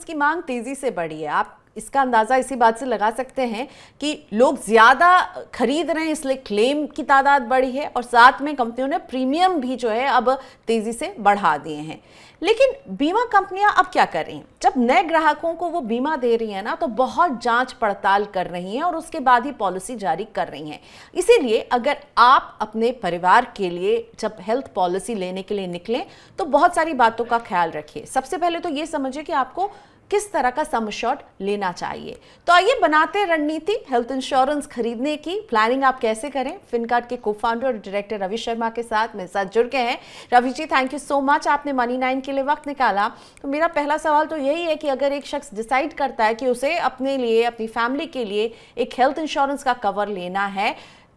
Insurance की मांग तेजी से बढ़ी है। आप इसका अंदाजा इसी बात से लगा सकते हैं कि लोग ज्यादा खरीद रहे हैं, इसलिए क्लेम की तादाद बढ़ी है और साथ में कंपनियों ने प्रीमियम भी जो है अब तेजी से बढ़ा दिए हैं। लेकिन बीमा कंपनियां अब क्या कर रही हैं? जब नए ग्राहकों को वो बीमा दे रही है ना, तो बहुत जांच पड़ताल कर रही हैं और उसके बाद ही पॉलिसी जारी कर रही हैं। इसीलिए अगर आप अपने परिवार के लिए जब हेल्थ पॉलिसी लेने के लिए निकलें तो बहुत सारी बातों का ख्याल रखिए। सबसे पहले तो ये समझिए कि आपको किस तरह का सम एश्योर्ड लेना चाहिए। तो आइए बनाते रणनीति हेल्थ इंश्योरेंस खरीदने की। प्लानिंग आप कैसे करें, फिनकार्ड के को फाउंडर और डायरेक्टर रवि शर्मा के साथ मेरे साथ जुड़ गए हैं। Ravi ji, thank you so much, आपने मनी 9 के लिए वक्त निकाला। तो मेरा पहला सवाल तो यही है कि अगर एक शख्स डिसाइड करता है कि उसे अपने लिए, अपनी फैमिली के लिए एक हेल्थ इंश्योरेंस का कवर लेना है,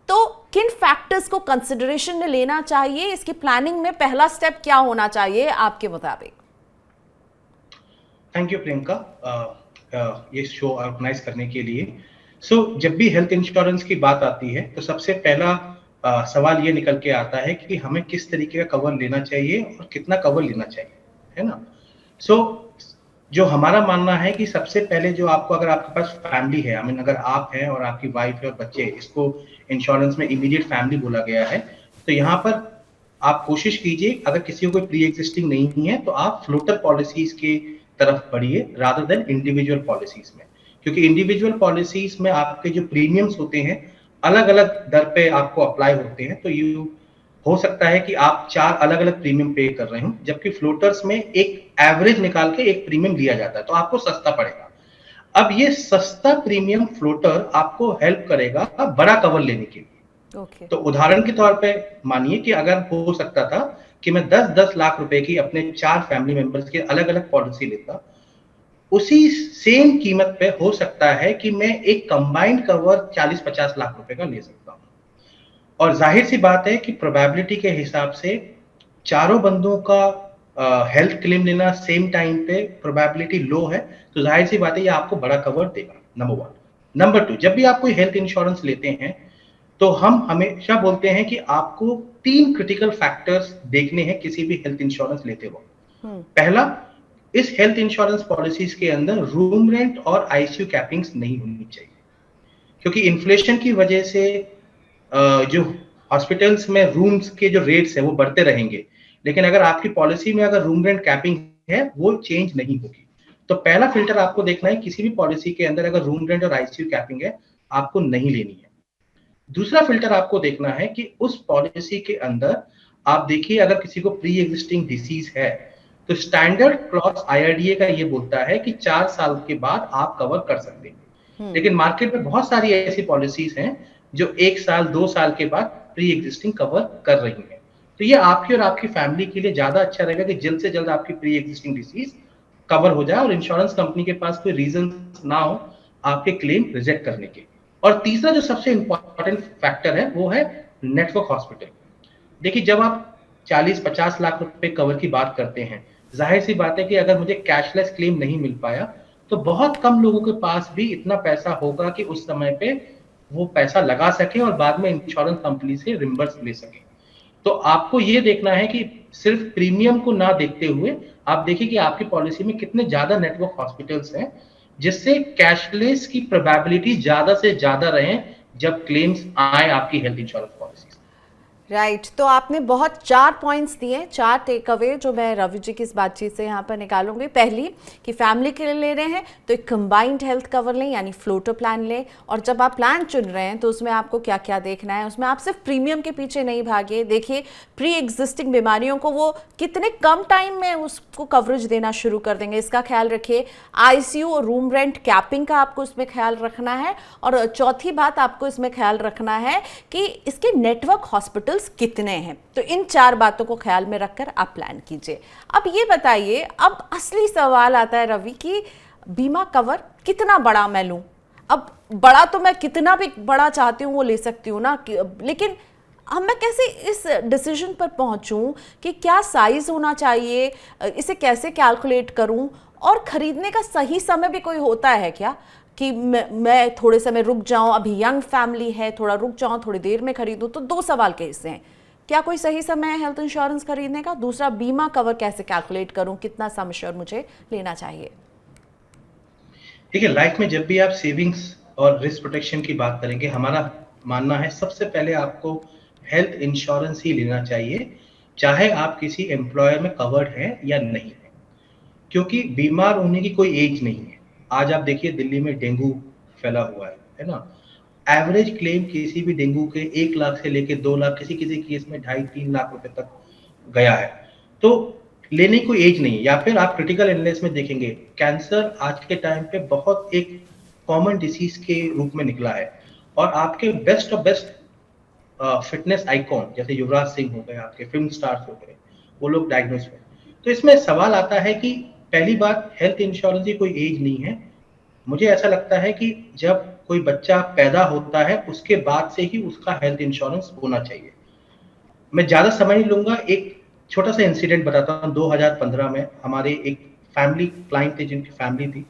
तो किन फैक्टर्स को कंसिडरेशन में लेना चाहिए? इसकी प्लानिंग में पहला स्टेप क्या होना चाहिए आपके मुताबिक? थैंक यू प्रियंका, ये शो ऑर्गेनाइज करने के लिए। जब भी हेल्थ इंश्योरेंस की बात आती है तो सबसे पहला सवाल ये निकल के आता है कि हमें किस तरीके का कवर लेना चाहिए और कितना कवर लेना चाहिए, है ना। सो जो हमारा मानना है कि सबसे पहले जो आपको, अगर आपके पास फैमिली है, आई मीन अगर आप हैं और आपकी वाइफ है और बच्चे, इसको इंश्योरेंस में इमीडिएट फैमिली बोला गया है, तो यहाँ पर आप कोशिश कीजिए, अगर किसी को कोई प्री एग्जिस्टिंग नहीं है तो आप फ्लोटर पॉलिसीज के तरफ बढ़िए रादर देन इंडिविजुअल पॉलिसीज में, क्योंकि इंडिविजुअल पॉलिसीज में आपके जो प्रीमियम्स होते हैं अलग अलग दर पे आपको अप्लाई होते हैं, तो यू हो सकता है कि आप 4 अलग अलग प्रीमियम पे कर रहे हो, जबकि फ्लोटर्स में एक एवरेज निकाल के एक प्रीमियम लिया जाता है, तो आपको सस्ता पड़ेगा। अब ये सस्ता प्रीमियम फ्लोटर आपको हेल्प करेगा बड़ा कवर लेने के लिए। तो उदाहरण के तौर पे मानिए कि अगर हो सकता था कि मैं 10-10 लाख रुपए की अपने 4 फैमिली मेंबर्स की अलग अलग पॉलिसी लेता, उसी सेम कीमत पे हो सकता है कि मैं एक कंबाइंड कवर 40-50 लाख रुपए का ले सकता हूं। और जाहिर सी बात है कि प्रोबेबिलिटी के हिसाब से चारों बंदों का हेल्थ क्लेम लेना सेम टाइम पे प्रोबेबिलिटी लो है, तो जाहिर सी बात है ये आपको बड़ा कवर देगा, नंबर 1। नंबर 2, जब भी आप कोई हेल्थ इंश्योरेंस लेते हैं तो हम हमेशा बोलते हैं कि आपको 3 क्रिटिकल फैक्टर्स देखने हैं किसी भी हेल्थ इंश्योरेंस लेते वक्त। पहला, इस हेल्थ इंश्योरेंस पॉलिसीज के अंदर रूम रेंट और आईसीयू कैपिंग्स नहीं होनी चाहिए, क्योंकि इन्फ्लेशन की वजह से जो हॉस्पिटल्स में रूम्स के जो रेट्स है वो बढ़ते रहेंगे, लेकिन अगर आपकी पॉलिसी में अगर रूम रेंट कैपिंग है वो चेंज नहीं होगी। तो पहला फिल्टर आपको देखना है, किसी भी पॉलिसी के अंदर अगर रूम रेंट और आईसीयू कैपिंग है आपको नहीं लेनी है। दूसरा फिल्टर आपको देखना है कि उस पॉलिसी के अंदर आप देखिए, अगर किसी को प्री एग्जिस्टिंग डिसीज है तो स्टैंडर्ड क्लॉज आईआरडीए का ये बोलता है कि 4 साल के बाद आप कवर कर सकते हैं, लेकिन मार्केट में बहुत सारी ऐसी पॉलिसीज हैं जो 1 साल 2 साल के बाद प्री एग्जिस्टिंग कवर कर रही हैं। तो ये आपकी और आपकी फैमिली के लिए ज्यादा अच्छा रहेगा कि जल्द से जल्द आपकी प्री एग्जिस्टिंग डिसीज कवर हो जाए और इंश्योरेंस कंपनी के पास कोई रीजन ना हो आपके क्लेम रिजेक्ट करने के। और तीसरा जो सबसे इंपॉर्टेंट फैक्टर है वो है नेटवर्क हॉस्पिटल। देखिए, जब आप 40-50 लाख रुपए कवर की बात करते हैं, जाहिर सी बात है कि अगर मुझे कैशलेस क्लेम नहीं मिल पाया तो बहुत कम लोगों के पास भी इतना पैसा होगा कि उस समय पे वो पैसा लगा सके और बाद में इंश्योरेंस कंपनी से रिम्बर्स ले सके। तो आपको ये देखना है कि सिर्फ प्रीमियम को ना देखते हुए आप देखिए कि आपकी पॉलिसी में कितने ज्यादा नेटवर्क हॉस्पिटल्स हैं, जिससे कैशलेस की प्रोबेबिलिटी ज्यादा से ज्यादा रहे जब क्लेम्स आए आपकी हेल्थ इंश्योरेंस पॉलिसी। राइट, तो आपने बहुत 4 पॉइंट्स दिए, 4 टेक अवे जो मैं रवि जी की इस बातचीत से यहाँ पर निकालूंगी। पहली कि फैमिली के लिए ले रहे हैं तो एक कंबाइंड हेल्थ कवर लें, यानी फ्लोटर प्लान लें। और जब आप प्लान चुन रहे हैं तो उसमें आपको क्या क्या देखना है, उसमें आप सिर्फ प्रीमियम के पीछे नहीं भागे। देखिए प्री एग्जिस्टिंग बीमारियों को वो कितने कम टाइम में उसको कवरेज देना शुरू कर देंगे, इसका ख्याल रखिए। आईसीयू और रूम रेंट कैपिंग का आपको इसमें ख्याल रखना है। और चौथी बात आपको इसमें ख्याल रखना है कि इसके नेटवर्क हॉस्पिटल कितने हैं। तो इन 4 बातों को ख्याल में रखकर आप प्लान कीजिए। अब ये बताइए, अब असली सवाल आता है रवि कि बीमा कवर कितना बड़ा मैं लूं। अब बड़ा तो मैं कितना भी बड़ा चाहती हूं वो ले सकती हूं ना, लेकिन अब मैं कैसे इस डिसीजन पर पहुंचूं कि क्या साइज होना चाहिए, इसे कैसे कैलकुलेट करूं, और खरीदने का सही समय भी कोई होता है क्या कि मैं थोड़े समय रुक जाऊं, अभी यंग फैमिली है, थोड़ा रुक जाऊं, थोड़ी देर में खरीदूं। तो 2 सवाल के हिस्से हैं, क्या कोई सही समय है हेल्थ इंश्योरेंस खरीदने का? दूसरा, बीमा कवर कैसे कैलकुलेट करूं, कितना सम एश्योर्ड मुझे लेना चाहिए? देखिए, लाइफ में जब भी आप सेविंग्स और रिस्क प्रोटेक्शन की बात करेंगे, हमारा मानना है सबसे पहले आपको हेल्थ इंश्योरेंस ही लेना चाहिए, चाहे आप किसी एम्प्लॉयर में कवर्ड हैं या नहीं है, क्योंकि बीमार होने की कोई एज नहीं है। आज आप देखिए दिल्ली में डेंगू फैला हुआ है ना? एवरेज क्लेम किसी भी डेंगू के 1 लाख से लेके 2 लाख, किसी-किसी केस में 2.5-3 लाख रुपए तक गया है। तो लेने की कोई एज नहीं है। या फिर आप क्रिटिकल इलनेस में देखेंगे, कैंसर आज के टाइम पे बहुत एक कॉमन डिसीज के रूप में निकला है, और आपके best of best fitness icon जैसे युवराज सिंह हो गए, आपके फिल्म स्टार्स हो गए, वो लोग डायग्नोस हुए। तो इसमें सवाल आता है कि पहली बात, हेल्थ इंश्योरेंस की कोई एज नहीं है। मुझे ऐसा लगता है कि जब कोई बच्चा पैदा होता है उसके बाद से ही उसका हेल्थ इंश्योरेंस होना चाहिए। मैं ज्यादा समय नहीं लूंगा, एक छोटा सा इंसिडेंट बताता हूँ। 2015 में हमारे एक फैमिली क्लाइंट थे जिनकी फैमिली थी,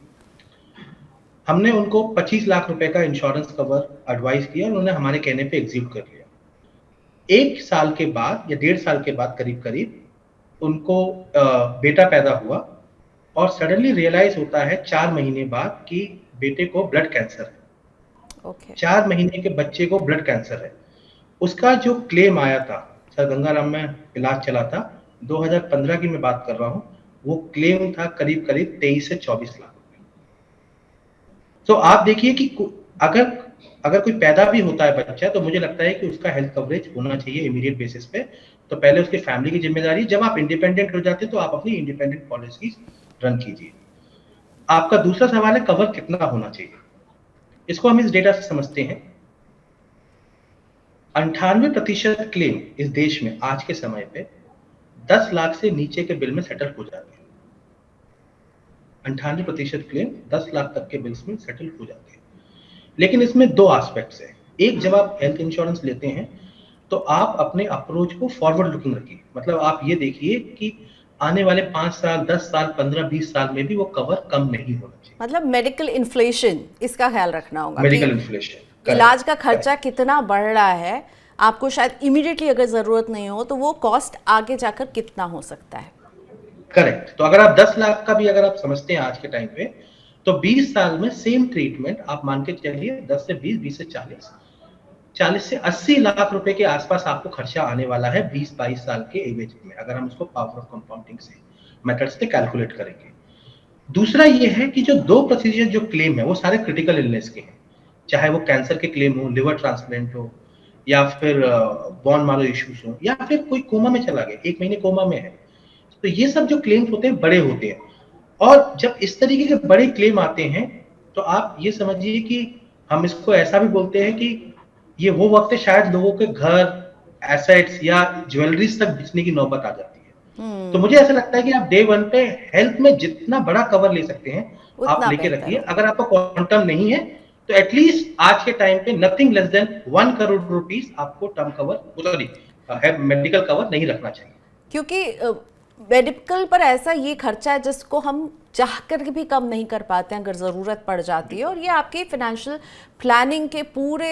हमने उनको 25 लाख रुपए का इंश्योरेंस कवर एडवाइस किया, उन्होंने हमारे कहने पे एग्जीक्यूट कर लिया। 1 साल के बाद या 1.5 साल के बाद करीब करीब उनको बेटा पैदा हुआ, और सडनली रियलाइज होता है 4 महीने बाद कि बेटे को ब्लड कैंसर है। ओके 4 महीने के बच्चे को ब्लड कैंसर है। उसका जो क्लेम आया था, सर गंगाराम में इलाज चला था, 2015 की मैं बात कर रहा हूँ, वो क्लेम था करीब करीब 23 से 24 लाख रुपए। तो आप देखिए कि अगर कोई पैदा भी होता है बच्चा, तो मुझे लगता है कि उसका हेल्थ कवरेज होना चाहिए इमीडिएट बेसिस पे। तो पहले उसकी फैमिली की जिम्मेदारी, जब आप इंडिपेंडेंट हो जाते हैं तो आप अपनी इंडिपेंडेंट पॉलिसीज रन कीजिए। आपका दूसरा सवाल है कवर कितना होना चाहिए। इसको हम इस डेटा से समझते हैं। 98% क्लेम इस देश में आज के समय पे 10 लाख से नीचे के बिल में सेटल हो जाते हैं। 98% क्लेम 10 लाख तक के बिल्स में सेटल हो जाते हैं। लेकिन इसमें 2 एस्पेक्ट्स हैं। एक, जब आप हेल्थ इंश्योरेंस लेते हैं तो आप अपने अप्रोच को फॉरवर्ड लुकिंग रखिए। मतलब आप ये देखिए कि आने वाले 5 साल, 10 साल, 15, 20 साल में भी वो कवर कम नहीं होना चाहिए। मतलब मेडिकल इन्फ्लेशन, इसका ख्याल रखना होगा मेडिकल कि इन्फ्लेशन, इलाज का खर्चा कितना बढ़ रहा है, आपको शायद इमीडिएटली अगर ज़रूरत नहीं हो तो वो कॉस्ट आगे जाकर कितना हो सकता है। करेक्ट। तो अगर आप 10 लाख का भी अगर आप समझते हैं आज के टाइम पे, तो 20 साल में सेम ट्रीटमेंट आप मान के चलिए 10 से 20, 20 से 40, 40 से 80 लाख रुपए के आसपास आपको खर्चा आने वाला है 20-22 साल के एज में, अगर हम उसको पावर ऑफ कंपाउंडिंग से मेथड से कैलकुलेट करेंगे। दूसरा ये है कि जो 2% जो क्लेम है वो सारे क्रिटिकल इलनेस के हैं, चाहे वो कैंसर के क्लेम हो, लिवर ट्रांसप्लांट हो, या फिर बोन मारो इश्यूज हो, या फिर कोई कोमा में चला गया, 1 महीने कोमा में है। तो ये सब जो क्लेम्स होते हैं बड़े होते हैं, और जब इस तरीके के बड़े क्लेम आते हैं तो आप ये समझिए कि हम इसको ऐसा भी बोलते हैं कि ये वो वक्त है शायद लोगों के घर, एसेट्स या ज्वेलरीज तक बिकने की नौबत आ जाती है। तो मुझे ऐसा लगता है कि आप डे 1 पे हेल्थ में जितना बड़ा कवर ले सकते हैं आप उतना लेके बेहतर रखिए। होगा। अगर आपका क्वांटम नहीं है तो एटलीस्ट आज के टाइम पे nothing less than 1 crore rupees आपको टर्म कवर, मेडिकल कवर नहीं रखना चाहिए। क्योंकि मेडिकल पर ऐसा ये खर्चा है जिसको हम चाह कर भी कम नहीं कर पाते हैं अगर ज़रूरत पड़ जाती है, और ये आपके फाइनेंशियल प्लानिंग के पूरे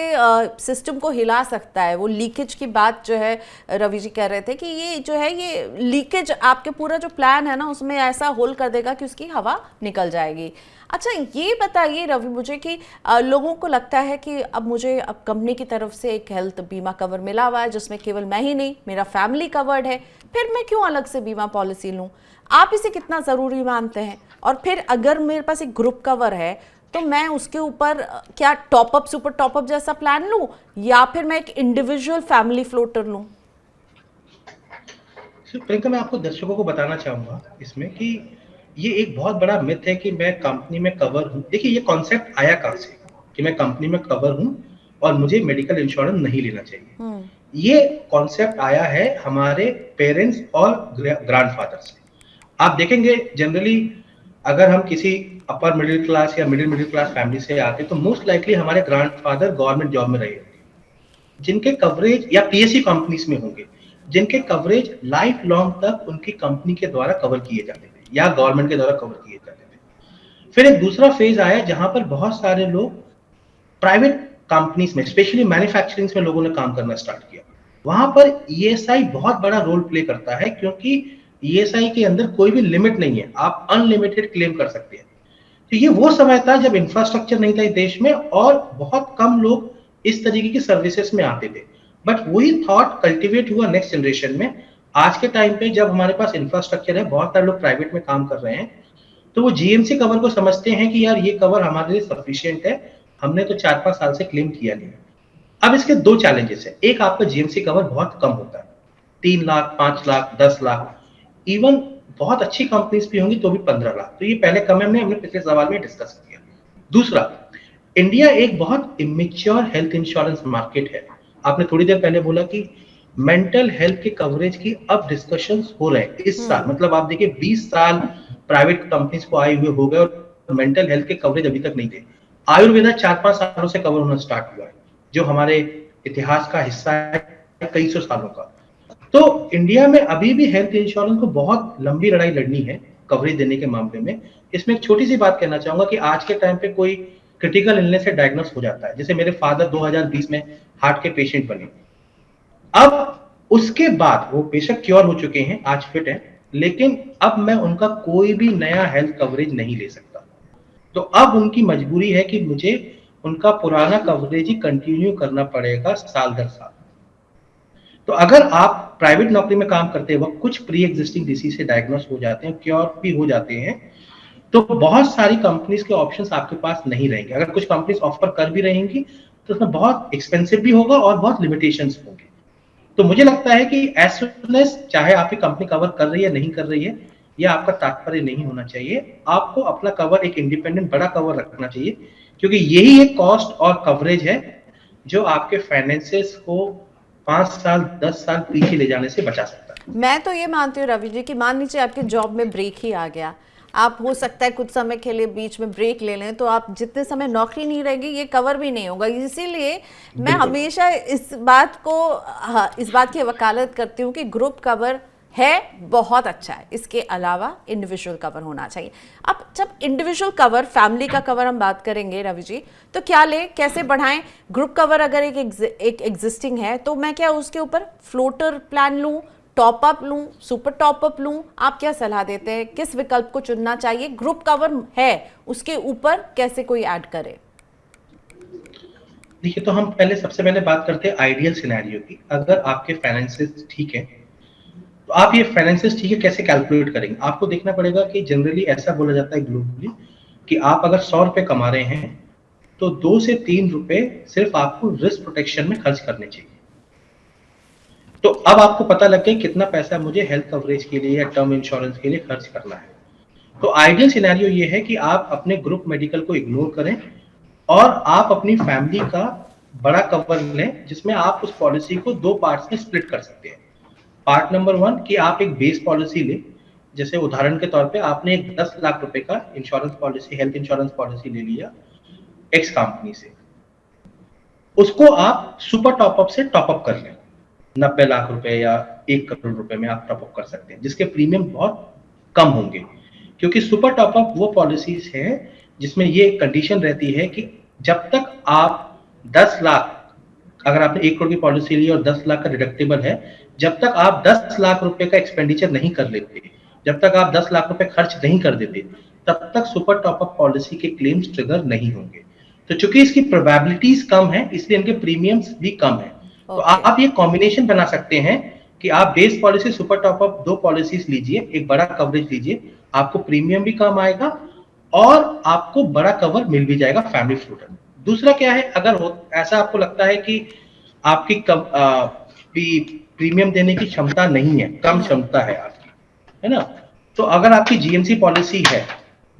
सिस्टम को हिला सकता है। वो लीकेज की बात जो है रवि जी कह रहे थे कि ये जो है ये लीकेज आपके पूरा जो प्लान है ना उसमें ऐसा होल कर देगा कि उसकी हवा निकल जाएगी। अच्छा ये बताइए रवि मुझे कि लोगों को लगता है कि अब मुझे अब कंपनी की तरफ से एक हेल्थ बीमा कवर मिला हुआ है जिसमें केवल मैं ही नहीं मेरा फैमिली कवर्ड है, फिर मैं क्यों अलग से बीमा पॉलिसी लूँ? आप इसे कितना ज़रूरी मानते हैं? और फिर अगर मेरे पास एक ग्रुप कवर है तो मैं उसके ऊपर क्या टॉपअप सुपर टॉपअप जैसा प्लान लूँ, या फिर मैं एक इंडिविजुअल फैमिली फ्लोटर लूँ? प्रियंका, मैं आपको दर्शकों को बताना चाहूंगा इसमें कि ये एक बहुत बड़ा मिथ है कि मैं कंपनी में कवर हूँ। देखिए ये कॉन्सेप्ट आया कहाँ से कि मैं कंपनी में कवर हूँ और मुझे मेडिकल इंश्योरेंस नहीं लेना चाहिए। ये कॉन्सेप्ट आया है हमारे पेरेंट्स और ग्रैंडफादर से। आप देखेंगे जनरली अगर हम किसी अपर मिडिल क्लास या मिडिल क्लास फैमिली से आते तो मोस्ट लाइकली हमारे ग्रैंडफादर गवर्नमेंट जॉब में रहे होंगे, जिनके कवरेज या पीएससी कंपनीज में होंगे, जिनके कवरेज लाइफ लॉन्ग तक उनकी कंपनी के द्वारा कवर किए जाते थे या गवर्नमेंट के द्वारा कवर किए जाते थे। फिर एक दूसरा फेज आया जहां पर बहुत सारे लोग प्राइवेट कंपनीज में, स्पेशली मैन्युफैक्चरिंग में लोगों ने काम करना स्टार्ट किया। वहां पर ईएसआई बहुत बड़ा रोल प्ले करता है, क्योंकि ईएसआई के अंदर कोई भी लिमिट नहीं है, आप अनलिमिटेड क्लेम कर सकते हैं। तो ये वो समय था जब इंफ्रास्ट्रक्चर नहीं था इस देश में और बहुत कम लोग इस तरीके की सर्विसेज में आते थे। बट वही थॉट कल्टीवेट हुआ नेक्स्ट जनरेशन में। आज के टाइम पे जब हमारे पास इंफ्रास्ट्रक्चर है, बहुत सारे लोग प्राइवेट में काम कर रहे हैं, तो वो जीएमसी कवर को समझते हैं कि यार ये कवर हमारे लिए सफिशिएंट है, हमने तो 4-5 साल से क्लेम किया नहीं। अब इसके दो चैलेंजेस है। एक, आपका जीएमसी कवर बहुत कम होता है, 3 लाख, 5 लाख, 10 लाख, इवन बहुत अच्छी कंपनीज भी होंगी तो भी 15 लाख। तो ये पहले कम हमने पिछले सवाल में डिस्कस किया। दूसरा, इंडिया एक बहुत इमेच्योर हेल्थ इंश्योरेंस मार्केट है। आपने थोड़ी देर पहले बोला कि मेंटल हेल्थ के कवरेज की अब डिस्कशंस हो रहे हैं इस साल। मतलब आप देखिए 20 साल प्राइवेट कंपनीज को आए हुए हो गए और मेंटल हेल्थ के कवरेज अभी तक नहीं थे। आयुर्वेदा 4-5 सालों से कवर होना स्टार्ट हुआ है, जो हमारे इतिहास का हिस्सा है कई सौ सालों का। तो इंडिया में अभी भी हेल्थ इंश्योरेंस को बहुत लंबी लड़ाई लड़नी है कवरेज देने के मामले में। इसमें एक छोटी सी बात कहना चाहूंगा कि आज के टाइम पे कोई क्रिटिकल इलनेस से डायग्नोस हो जाता है, जैसे मेरे फादर 2020 में हार्ट के पेशेंट बने। अब उसके बाद वो बेशक क्योर हो चुके हैं, आज फिट है, लेकिन अब मैं उनका कोई भी नया हेल्थ कवरेज नहीं ले सकता। तो अब उनकी मजबूरी है कि मुझे उनका पुराना कवरेज ही कंटिन्यू करना पड़ेगा साल दर साल। तो अगर आप प्राइवेट नौकरी में काम करते वक्त कुछ प्री एग्जिस्टिंग डिसीज से डायग्नोस हो जाते हैं, क्योर भी हो जाते हैं, तो बहुत सारी कंपनीज के ऑप्शंस आपके पास नहीं रहेंगे। अगर कुछ कंपनीज ऑफर कर भी रहेंगी तो उसमें बहुत एक्सपेंसिव भी होगा और बहुत लिमिटेशंस होंगे। तो मुझे लगता है कि एज सून एज, चाहे आपकी कंपनी कवर कर रही है नहीं कर रही है, यह आपका तात्पर्य नहीं होना चाहिए। आपको अपना कवर एक इंडिपेंडेंट बड़ा कवर रखना चाहिए, क्योंकि यही एक कॉस्ट और कवरेज है जो आपके फाइनेंसेस को 5 साल 10 साल पीछे ले जाने से बचा सकता है। मैं तो ये मानती हूँ रवि जी कि मान लीजिए आपके जॉब में ब्रेक ही आ गया, आप हो सकता है कुछ समय के लिए बीच में ब्रेक ले लें, तो आप जितने समय नौकरी नहीं रहेगी ये कवर भी नहीं होगा। इसीलिए मैं हमेशा इस बात की वकालत करती हूँ कि ग्रुप कवर है बहुत अच्छा है, इसके अलावा इंडिविजुअल कवर होना चाहिए। अब जब इंडिविजुअल कवर, फैमिली का कवर हम बात करेंगे रवि जी, तो क्या ले, कैसे बढ़ाएं? ग्रुप कवर अगर एक एग्जिस्टिंग है तो मैं क्या उसके ऊपर फ्लोटर प्लान लूं, टॉप अप लूं, सुपर टॉप अप लूं? आप क्या सलाह देते हैं, किस विकल्प को चुनना चाहिए? ग्रुप कवर है, उसके ऊपर कैसे कोई ऐड करे? देखिए, तो हम सबसे पहले बात करते हैं आइडियल सिनेरियो की। अगर आपके फाइनेंसेस ठीक है तो आप ये फाइनेंसेस ठीक है कैसे कैलकुलेट करेंगे? आपको देखना पड़ेगा कि जनरली ऐसा बोला जाता है ग्लोबली कि आप अगर 100 रुपए कमा रहे हैं तो 2 से 3 रुपए सिर्फ आपको रिस्क प्रोटेक्शन में खर्च करने चाहिए। तो अब आपको पता लग गया कितना पैसा मुझे हेल्थ कवरेज के लिए या टर्म इंश्योरेंस के लिए खर्च करना है। तो आइडियल सिनेरियो ये है कि आप अपने ग्रुप मेडिकल को इग्नोर करें और आप अपनी फैमिली का बड़ा कवर लें, जिसमें आप उस पॉलिसी को 2 पार्ट्स में स्प्लिट कर सकते हैं। पार्ट नंबर 1 कि आप एक बेस पॉलिसी लें, जैसे उदाहरण के तौर पे आपने एक 10 लाख रुपए का insurance policy, health insurance policy ले लिया एक्स कंपनी से, उसको आप सुपर टॉपअप से टॉपअप कर लें। 90 लाख रुपए या 1 करोड़ रुपए में आप टॉपअप कर सकते हैं, जिसके प्रीमियम बहुत कम होंगे। क्योंकि सुपर टॉपअप वो पॉलिसीज है जिसमें ये कंडीशन रहती है कि जब तक आप 10 लाख, अगर आपने 1 करोड़ की पॉलिसी ली और 10 लाख का डिडक्टेबल है, जब तक आप 10 लाख रुपए का एक्सपेंडिचर नहीं कर लेते, जब तक आप 10 लाख रुपए खर्च नहीं कर देते, तब तक सुपर टॉपअप पॉलिसी के क्लेम्स ट्रिगर नहीं होंगे। तो चूंकि इसकी प्रोबेबिलिटीज कम है, इसलिए इनके प्रीमियम्स भी कम है। तो आप ये कॉम्बिनेशन बना सकते हैं कि आप base policy, super top up 2 policies लीजिए, एक बड़ा कवरेज लीजिए, आपको प्रीमियम भी कम आएगा और आपको बड़ा कवर मिल भी जाएगा फैमिली फ्लोटर में। दूसरा क्या है, अगर ऐसा आपको लगता है कि आपकी प्रीमियम देने की क्षमता नहीं है, कम क्षमता है आपकी, है ना, तो अगर आपकी जीएमसी पॉलिसी है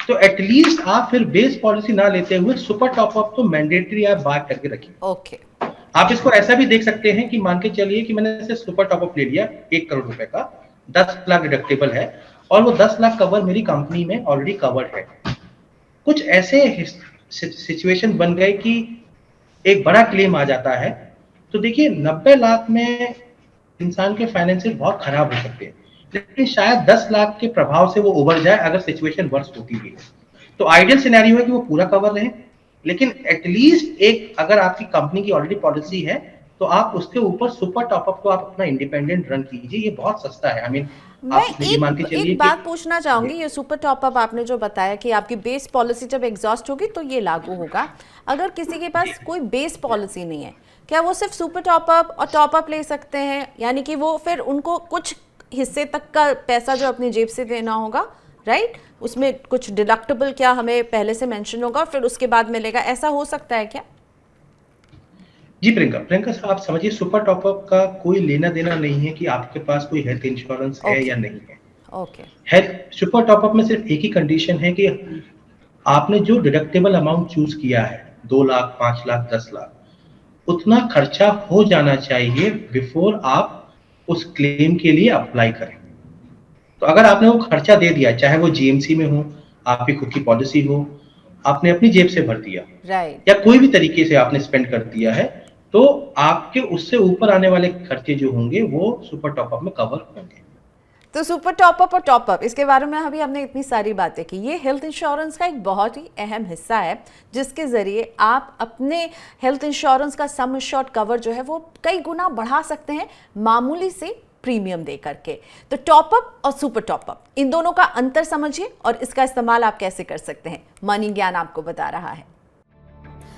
तो एटलीस्ट आप फिर बेस पॉलिसी ना लेते हुए सुपर टॉपअप तो मैंडेटरी आप बात करके रखिए। ओके। आप इसको ऐसा भी देख सकते हैं कि मान के चलिए कि मैंने इसे सुपर टॉपअप ले लिया 1 करोड़ रुपए का, 10 लाख डिडक्टेबल है और वो 10 लाख कवर मेरी कंपनी में ऑलरेडी कवर्ड है। कुछ ऐसे सिचुएशन बन गए कि एक बड़ा क्लेम आ जाता है, तो देखिए 90 लाख में इंसान के फाइनेंशियल बहुत खराब हो सकते हैं, लेकिन शायद 10 लाख के प्रभाव से वो उबर जाए अगर सिचुएशन वर्स होती भी है। तो आइडियल सिनेरियो है कि वो पूरा कवर रहे, लेकिन एटलीस्ट एक, अगर आपकी कंपनी की ऑलरेडी पॉलिसी है तो आप उसके ऊपर सुपर टॉपअप को आप अपना इंडिपेंडेंट रन कीजिए, ये बहुत सस्ता है। आई मीन मैं आप ये मान के चलिए एक कि बात पूछना चाहूंगी, ये सुपर टॉपअप आपने जो बताया कि आपकी बेस पॉलिसी जब एग्जॉस्ट होगी तो ये लागू होगा, अगर किसी के पास कोई बेस पॉलिसी नहीं है, क्या वो सिर्फ सुपर टॉपअप और टॉपअप ले सकते हैं? यानी कि वो फिर उनको कुछ हिस्से तक का पैसा जो अपनी जेब से देना होगा, राइट? उसमें कुछ डिडक्टेबल क्या हमें पहले से मेंशन होगा, फिर उसके बाद मिलेगा, ऐसा हो सकता है क्या? जी प्रियंका साहब, आप समझिए सुपर टॉपअप का कोई लेना देना नहीं है कि आपके पास कोई हेल्थ इंश्योरेंस है या नहीं है। ओके। हेल्थ सुपर टॉपअप में सिर्फ एक ही कंडीशन है कि आपने जो डिडक्टेबल अमाउंट चूज किया है, 2 लाख, 5 लाख, 10 लाख, उतना खर्चा हो जाना चाहिए बिफोर आप उस क्लेम के लिए अप्लाई करें। तो अगर आपने वो खर्चा दे दिया, चाहे वो जीएमसी में हो, आपकी खुद की पॉलिसी हो, आपने अपनी जेब से भर दिया, राइट। या कोई भी तरीके से आपने स्पेंड कर दिया है, तो आपके उससे ऊपर आने वाले खर्चे जो होंगे वो सुपर टॉपअप में कवर होंगे। तो सुपर टॉपअप और टॉपअप, इसके बारे में अभी हमने इतनी सारी बातें की, ये हेल्थ इंश्योरेंस का एक बहुत ही अहम हिस्सा है जिसके ज़रिए आप अपने हेल्थ इंश्योरेंस का सम एश्योर्ड कवर जो है वो कई गुना बढ़ा सकते हैं मामूली से प्रीमियम दे करके। तो टॉपअप और सुपर टॉपअप, इन दोनों का अंतर समझिए और इसका इस्तेमाल आप कैसे कर सकते हैं, मनी ज्ञान आपको बता रहा है।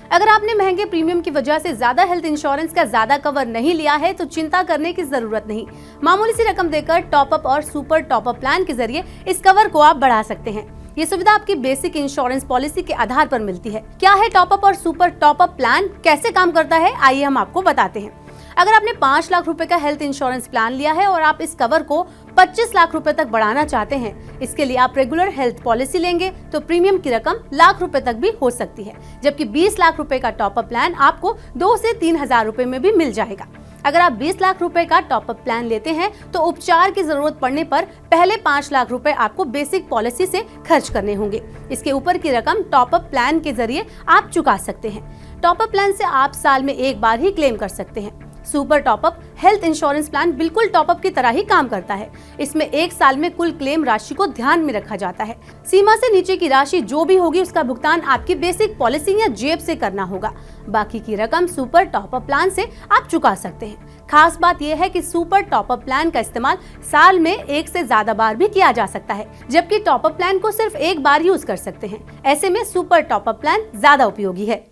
अगर आपने महंगे प्रीमियम की वजह से ज्यादा हेल्थ इंश्योरेंस का ज्यादा कवर नहीं लिया है तो चिंता करने की जरूरत नहीं। मामूली सी रकम देकर टॉपअप और सुपर टॉपअप प्लान के जरिए इस कवर को आप बढ़ा सकते हैं। ये सुविधा आपकी बेसिक इंश्योरेंस पॉलिसी के आधार पर मिलती है। क्या है टॉपअप और सुपर टॉपअप प्लान, कैसे काम करता है, आइए हम आपको बताते हैं। अगर आपने 5 लाख रुपए का हेल्थ इंश्योरेंस प्लान लिया है और आप इस कवर को 25 लाख रुपए तक बढ़ाना चाहते हैं, इसके लिए आप रेगुलर हेल्थ पॉलिसी लेंगे तो प्रीमियम की रकम लाख रुपए तक भी हो सकती है, जबकि 20 लाख रुपए का टॉपअप प्लान आपको 2 से 3 हजार रुपए में भी मिल जाएगा। अगर आप 20 लाख रुपए का टॉपअप प्लान लेते हैं तो उपचार की जरूरत पड़ने पर पहले 5 लाख रुपए आपको बेसिक पॉलिसी से खर्च करने होंगे। इसके ऊपर की रकम टॉपअप प्लान के जरिए आप चुका सकते हैं। टॉपअप प्लान से आप साल में एक बार ही क्लेम कर सकते हैं। Super top up health insurance plan बिल्कुल टॉपअप की तरह ही काम करता है। इसमें एक साल में कुल क्लेम राशि को ध्यान में रखा जाता है। सीमा से नीचे की राशि जो भी होगी उसका भुगतान आपकी बेसिक पॉलिसी या जेब से करना होगा। बाकी की रकम सुपर टॉपअप प्लान से आप चुका सकते हैं। खास बात यह है कि सुपर टॉपअप प्लान का इस्तेमाल साल में 1 से ज्यादा बार भी किया जा सकता है, जबकि टॉपअप प्लान को सिर्फ एक बार यूज कर सकते हैं। ऐसे में सुपर टॉपअप प्लान ज्यादा उपयोगी है।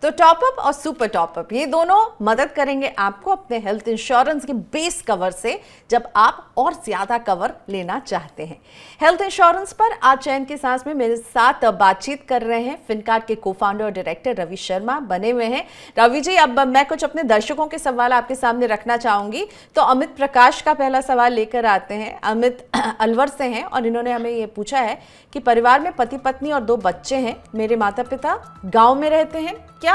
तो टॉपअप और सुपर टॉपअप ये दोनों मदद करेंगे आपको अपने हेल्थ इंश्योरेंस के बेस कवर से जब आप और ज्यादा कवर लेना चाहते हैं। हेल्थ इंश्योरेंस पर आज चैन की सांस में मेरे साथ बातचीत कर रहे हैं फिनकार्ड के को-फाउंडर और डायरेक्टर रवि शर्मा बने हुए हैं। रवि जी, अब मैं कुछ अपने दर्शकों के सवाल आपके सामने रखना चाहूंगी, तो अमित प्रकाश का पहला सवाल लेकर आते हैं। अमित अलवर से हैं और इन्होंने हमें ये पूछा है कि परिवार में पति पत्नी और 2 बच्चे हैं। मेरे माता पिता गाँव में रहते हैं, क्या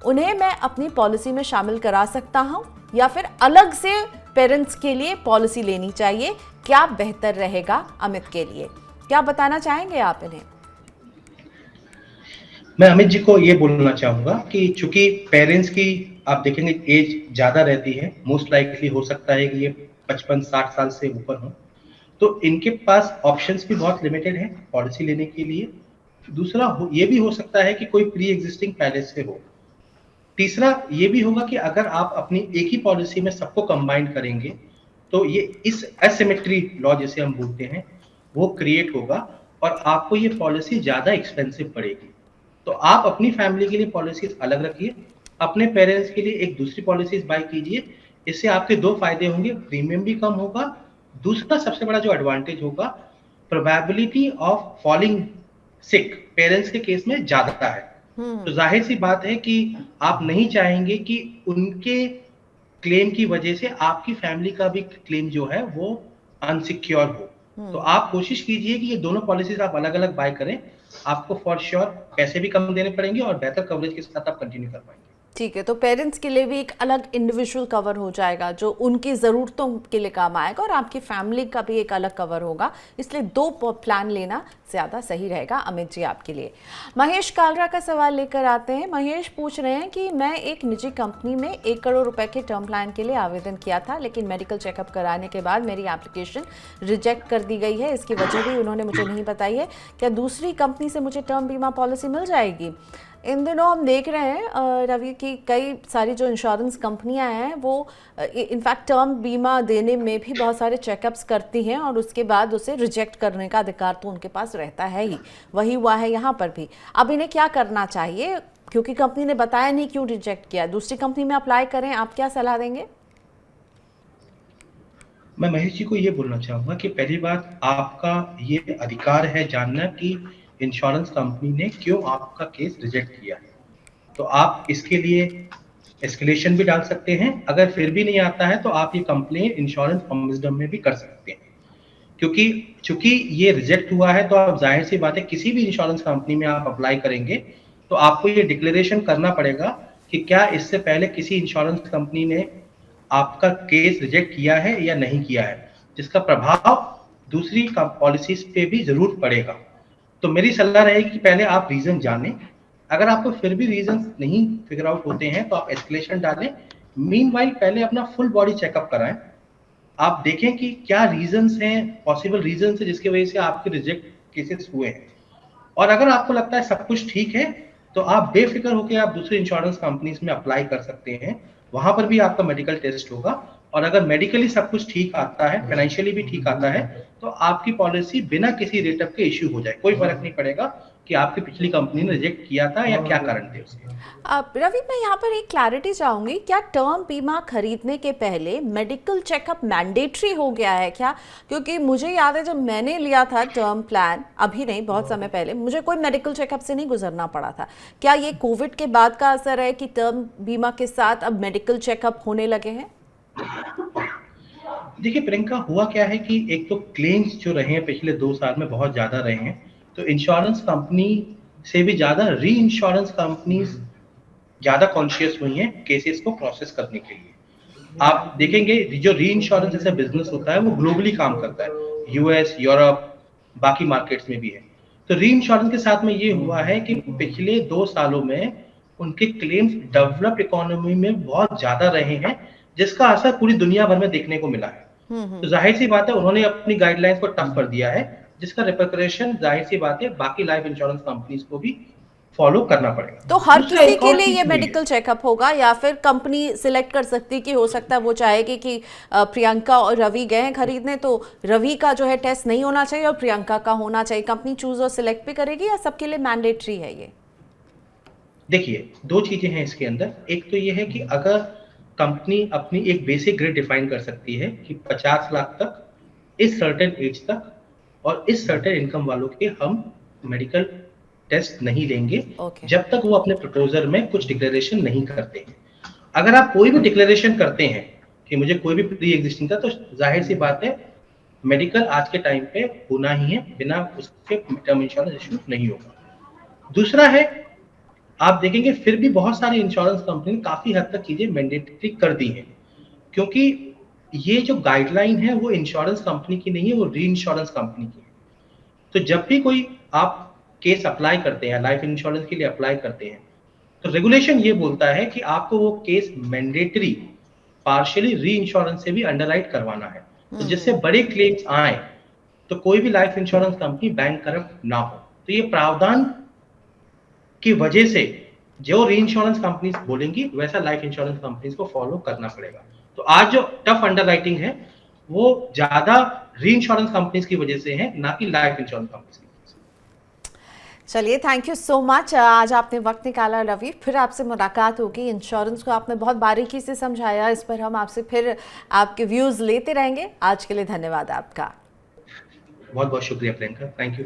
उन्हें मैं अपनी पॉलिसी में शामिल करा सकता हूं या फिर अलग से पेरेंट्स के लिए पॉलिसी लेनी चाहिए? क्या बेहतर रहेगा अमित के लिए? क्या बताना चाहेंगे आप इन्हें? मैं अमित जी को ये बोलना चाहूंगा कि चूंकि पेरेंट्स की आप देखेंगे एज ज्यादा रहती है, मोस्ट लाइकली हो सकता है कि ये 55-60 साल से ऊपर हो, तो इनके पास ऑप्शंस भी बहुत लिमिटेड है पॉलिसी लेने के लिए। दूसरा ये भी हो सकता है कि कोई प्री एग्जिस्टिंग पहले से हो। तीसरा ये भी होगा कि अगर आप अपनी एक ही पॉलिसी में सबको कंबाइन करेंगे तो ये इस एसिमेट्री लॉ जैसे हम बोलते हैं वो क्रिएट होगा और आपको ये पॉलिसी ज्यादा एक्सपेंसिव पड़ेगी। तो आप अपनी फैमिली के लिए पॉलिसीज अलग रखिए, अपने पेरेंट्स के लिए एक दूसरी पॉलिसीज बाय कीजिए। इससे आपके 2 फायदे होंगे, प्रीमियम भी कम होगा, दूसरा सबसे बड़ा जो एडवांटेज होगा, probability of falling sick parents के केस में ज्यादा है। तो जाहिर सी बात है कि आप नहीं चाहेंगे कि उनके क्लेम की वजह से आपकी फैमिली का भी क्लेम जो है वो अनसिक्योर हो। तो आप कोशिश कीजिए कि ये दोनों पॉलिसीज आप अलग अलग बाय करें, आपको फॉर श्योर पैसे भी कम देने पड़ेंगे और बेहतर कवरेज के साथ आप कंटिन्यू कर पाएंगे। ठीक है, तो पेरेंट्स के लिए भी एक अलग इंडिविजुअल कवर हो जाएगा जो उनकी ज़रूरतों के लिए काम आएगा और आपकी फैमिली का भी एक अलग कवर होगा, इसलिए 2 प्लान लेना ज़्यादा सही रहेगा अमित जी आपके लिए। महेश कालरा का सवाल लेकर आते हैं। महेश पूछ रहे हैं कि मैं एक निजी कंपनी में 1 करोड़ रुपए के टर्म प्लान के लिए आवेदन किया था, लेकिन मेडिकल चेकअप कराने के बाद मेरी एप्लीकेशन रिजेक्ट कर दी गई है। इसकी वजह भी उन्होंने मुझे नहीं बताई है। क्या दूसरी कंपनी से मुझे टर्म बीमा पॉलिसी मिल जाएगी? इन दिनों हम देख रहे हैं रवि की कई सारी जो इंश्योरेंस कंपनियां हैं वो इनफैक्ट टर्म बीमा देने में भी बहुत सारे चेकअप्स करती हैं और उसके बाद उसे रिजेक्ट करने का अधिकार तो उनके पास रहता है ही। वही हुआ है यहाँ पर भी। अब इन्हें क्या करना चाहिए, क्योंकि कंपनी ने बताया नहीं क्यों रिजेक्ट किया, दूसरी कंपनी में अप्लाई करें, आप क्या सलाह देंगे? मैं महेश जी को ये बोलना चाहूंगा कि पहली बात, आपका ये अधिकार है जानना कि इंश्योरेंस कंपनी ने क्यों आपका केस रिजेक्ट किया है। तो आप इसके लिए एस्केलेशन भी डाल सकते हैं। अगर फिर भी नहीं आता है तो आप ये कंप्लेन इंश्योरेंस ऑम्बुड्समैन में भी कर सकते हैं, क्योंकि चूंकि ये रिजेक्ट हुआ है तो आप जाहिर सी बात है किसी भी इंश्योरेंस कंपनी में आप अप्लाई करेंगे तो आपको ये डिक्लेरेशन करना पड़ेगा कि क्या इससे पहले किसी इंश्योरेंस कंपनी ने आपका केस रिजेक्ट किया है या नहीं किया है, जिसका प्रभाव दूसरी पॉलिसीज पे भी जरूर पड़ेगा। तो मेरी सलाह रहेगी कि पहले आप रीजन जानें। अगर आपको फिर भी रीजन नहीं फिगर आउट होते हैं तो आप एस्केलेशन डालें। मीनवाइल पहले अपना फुल बॉडी चेकअप कराएं। आप देखें कि क्या रीजंस हैं, पॉसिबल रीजंस है जिसकी वजह से आपके रिजेक्ट केसेस हुए हैं। और अगर आपको लगता है सब कुछ ठीक है तो आप बेफिक्र होकर आप दूसरे इंश्योरेंस कंपनीज में अप्लाई कर सकते हैं। वहां पर भी आपका मेडिकल टेस्ट होगा और अगर मेडिकली सब कुछ ठीक आता है, फाइनेंशियली भी ठीक आता है, तो आपकी पॉलिसी बिना किसी रेट अप के इश्यू हो जाए। कोई फर्क नहीं पड़ेगा कि आपकी पिछली कंपनी ने रिजेक्ट किया था या क्या कारण थे उसके। रवि, मैं यहाँ पर एक क्लैरिटी चाहूंगी, क्या टर्म बीमा खरीदने के पहले मेडिकल चेकअप मैंडेटरी हो गया है क्या? क्योंकि मुझे याद है जब मैंने लिया था टर्म प्लान, अभी नहीं बहुत समय पहले, मुझे कोई मेडिकल चेकअप से नहीं गुजरना पड़ा था। क्या ये कोविड के बाद का असर है कि टर्म बीमा के साथ अब मेडिकल चेकअप होने लगे हैं? देखिए प्रियंका, हुआ क्या है कि एक तो क्लेम्स जो रहे हैं पिछले 2 साल में बहुत ज्यादा रहे हैं, तो इंश्योरेंस कंपनी से भी ज्यादा री इंश्योरेंस कंपनीज ज्यादा कॉन्शियस हुई हैं केसेस को प्रोसेस करने के लिए। आप देखेंगे जो री इंश्योरेंस जैसा बिजनेस होता है वो ग्लोबली काम करता है, यूएस, यूरोप, बाकी मार्केट्स में भी है। तो री इंश्योरेंस के साथ में ये हुआ है कि पिछले 2 सालों में उनके क्लेम्स डेवलप्ड इकोनॉमी में बहुत ज्यादा रहे हैं, जिसका असर पूरी दुनिया भर में देखने को मिला है। तो जाहिर सी बात है उन्होंने अपनी गाइडलाइंस को टफ कर दिया है, जिसका रिपरकशन जाहिर सी बात है बाकी लाइफ इंश्योरेंस कंपनीज को भी फॉलो करना पड़ेगा। तो हर किसी के लिए ये मेडिकल चेकअप होगा या फिर कंपनी सिलेक्ट कर सकती है कि हो सकता है वो चाहेगी कि प्रियंका और रवि गए हैं खरीदने तो रवि का जो है टेस्ट नहीं होना चाहिए और प्रियंका का होना चाहिए, कंपनी चूज और सिलेक्ट भी करेगी या सबके लिए मैंडेटरी है ये? देखिए 2 चीजें हैं इसके अंदर। एक तो ये है कि अगर कंपनी अपनी एक बेसिक ग्रेड डिफाइन कर सकती है कि 50 लाख तक, इस सर्टेन एज तक और इस सर्टेन इनकम वालों के हम मेडिकल टेस्ट नहीं लेंगे जब तक वो अपने प्रपोजल में कुछ डिक्लेरेशन नहीं करते हैं। अगर आप कोई भी डिक्लेरेशन करते हैं कि मुझे कोई भी प्री एग्जिस्टिंग था, तो जाहिर सी बात है मेडिकल आज के टाइम पे होना ही है, बिना उसके टर्म इंश्योरेंस इश्यू नहीं होगा। दूसरा है, आप देखेंगे फिर भी बहुत सारी इंश्योरेंस कंपनी ने काफी हद तक चीजें मैंडेटरी कर दी हैं, क्योंकि ये जो गाइडलाइन है वो इंश्योरेंस कंपनी की नहीं है, वो री इंश्योरेंस कंपनी की है। तो जब भी कोई आप केस अप्लाई करते हैं, लाइफ इंश्योरेंस के लिए अप्लाई करते हैं, तो रेगुलेशन ये बोलता है कि आपको वो केस मैंडेटरी पार्शियली री इंश्योरेंस से भी अंडरराइट करवाना है, तो जिससे बड़े क्लेम्स आए तो कोई भी life insurance company bank corrupt ना हो। तो ये प्रावधान की वजह से जो री इंश्योरेंस कंपनीज बोलेंगी वैसा लाइफ इंश्योरेंस कंपनीज को फॉलो करना पड़ेगा। तो आज जो टफ अंडरराइटिंग है वो ज्यादा री इंश्योरेंस कंपनीज की वजह से है, ना कि लाइफ इंश्योरेंस कंपनीज की। चलिए, थैंक यू सो मच, आज आपने वक्त निकाला रवि। फिर आपसे मुलाकात होगी। इंश्योरेंस को आपने बहुत बारीकी से समझाया, इस पर हम आपसे फिर आपके व्यूज लेते रहेंगे। आज के लिए धन्यवाद आपका। बहुत बहुत शुक्रिया प्रियंका, थैंक यू।